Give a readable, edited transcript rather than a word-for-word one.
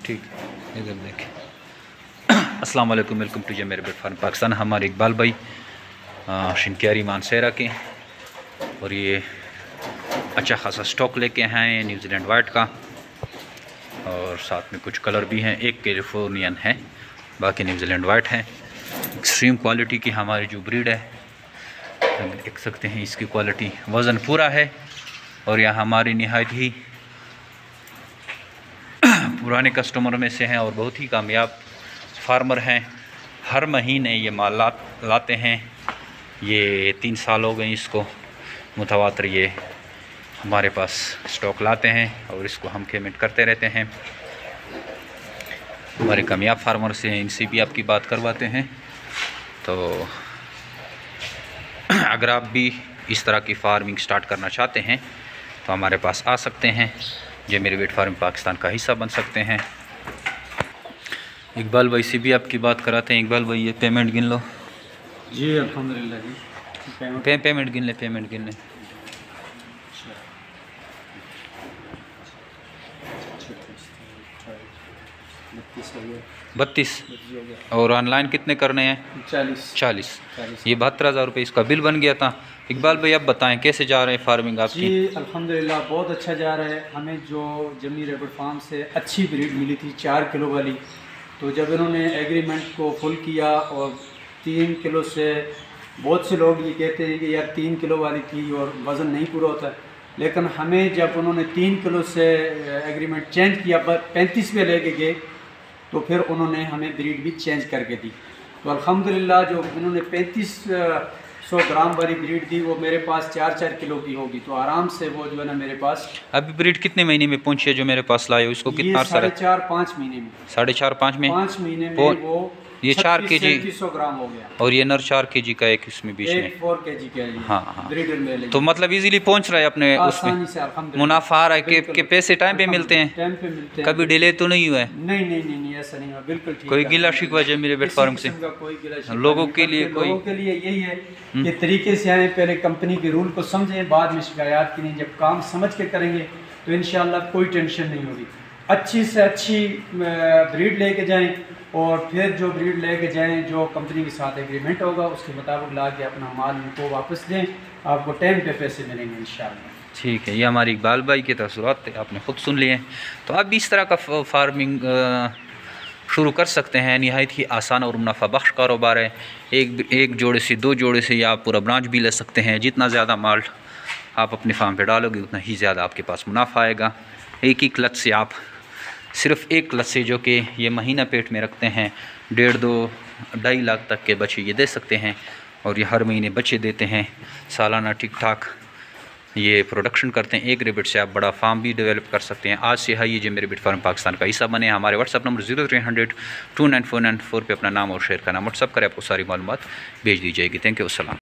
ठीक है, इधर देखें। अस्सलाम वालेकुम, वेलकम टू जे मेरे बेट फार्म पाकिस्तान। हमारे इकबाल भाई शिनक्यारी मानसेरा के, और ये अच्छा खासा स्टॉक लेके हैं न्यूजीलैंड वाइट का, और साथ में कुछ कलर भी हैं। एक कैलिफोर्नियन है, बाकी न्यूजीलैंड वाइट है। एक्सट्रीम क्वालिटी की हमारी जो ब्रीड है, देख सकते हैं इसकी क्वालिटी, वज़न पूरा है। और यह हमारी निहायत ही पुराने कस्टमर में से हैं और बहुत ही कामयाब फार्मर हैं। हर महीने ये माल लाते हैं। ये 3 साल हो गए इसको मुतवातर ये हमारे पास स्टॉक लाते हैं, और इसको हम पेमेंट करते रहते हैं। हमारे कामयाब फार्मर से इनसे भी आपकी बात करवाते हैं। तो अगर आप भी इस तरह की फार्मिंग स्टार्ट करना चाहते हैं तो हमारे पास आ सकते हैं। ये मेरे बेट फार्म पाकिस्तान का हिस्सा बन सकते हैं। इकबाल भाई से भी आपकी बात कराते हैं। इकबाल भाई, ये पेमेंट गिन लो जी। अल्हम्दुलिल्लाह जी, पेमेंट गिन ले, पेमेंट गिन ले। 32। और ऑनलाइन कितने करने हैं? 40। ये 72,000 रुपये इसका बिल बन गया था। इकबाल भाई, आप बताएं कैसे जा रहे हैं फार्मिंग आपकी? जी अल्हम्दुलिल्लाह बहुत अच्छा जा रहा है। हमें जो जमी रेबर्ट फार्म से अच्छी ब्रीड मिली थी 4 किलो वाली, तो जब इन्होंने एग्रीमेंट को फुल किया और 3 किलो से, बहुत से लोग ये कहते हैं कि यार 3 किलो वाली थी और वज़न नहीं पूरा होता, लेकिन हमें जब उन्होंने 3 किलो से एग्रीमेंट चेंज किया, 35 पे लेके गए, तो फिर उन्होंने हमें ब्रीड भी चेंज करके दी। तो अल्हम्दुलिल्लाह जो इन्होंने 3500 ग्राम वाली ब्रीड दी, वो मेरे पास 4-4 किलो की होगी। तो आराम से वो जो है ना मेरे पास। अभी ब्रीड कितने महीने में पहुंची है जो मेरे पास लाए हो? इसको कितना? 4.5-5 महीने में। 4.5-5 में? 5 महीने में वो ये 4 kg 3700 ग्राम हो गया। और ये नर 4 kg का एक इसमें बीच में 4 kg का है। हाँ। ब्रीडर में तो मतलब इजीली पहुंच रहा है अपने उसमें, मुनाफा आ रहा है कि पैसे टाइम पे मिलते हैं? टाइम पे मिलते हैं। कभी डिले तो नहीं हुआ है? नहीं ऐसा नहीं हुआ, बिल्कुल ठीक। कोई गिला शिकवा है मेरे बेट फार्म से? लोगों के लिए यही है कि तरीके से आए, पहले कंपनी के रूल को समझें, बाद में शिकायत की नहीं। जब काम समझ के करेंगे तो इंशाल्लाह कोई टेंशन नहीं होगी। अच्छी से अच्छी ब्रीड लेके जाएं, और फिर जो ब्रीड लेके जाएं, जो कंपनी के साथ एग्रीमेंट होगा उसके मुताबिक ला के अपना माल उनको वापस दें। आपको टाइम पे पैसे मिलेंगे इंशाल्लाह। ठीक है, ये हमारी इकबाल भाई के तसुरात थे, आपने ख़ुद सुन लिए। तो आप भी इस तरह का फार्मिंग शुरू कर सकते हैं। निहायत ही आसान और मुनाफा बख्श कारोबार है। एक जोड़े से 2 जोड़े से या आप पूरा ब्रांच भी ले सकते हैं। जितना ज़्यादा माल आप अपने फार्म पे डालोगे उतना ही ज़्यादा आपके पास मुनाफा आएगा। एक ही क्लच से आप, सिर्फ एक क्लच से, जो कि ये महीना पेट में रखते हैं, 1.5-2-2.5 लाख तक के बच्चे ये दे सकते हैं। और ये हर महीने बच्चे देते हैं, सालाना ठीक ठाक ये प्रोडक्शन करते हैं। एक रेबिट से आप बड़ा फार्म भी डेवलप कर सकते हैं। आज से है ये मेरे बेट फार्म पाकिस्तान का हिस्सा बने। हमारे व्हाट्सअप नंबर 0300 29494 पे अपना नाम और शेयर का नाम व्हाट्सअप करें, आपको सारी मालूमात भेज दी जाएगी। थैंक यू, अस्सलाम।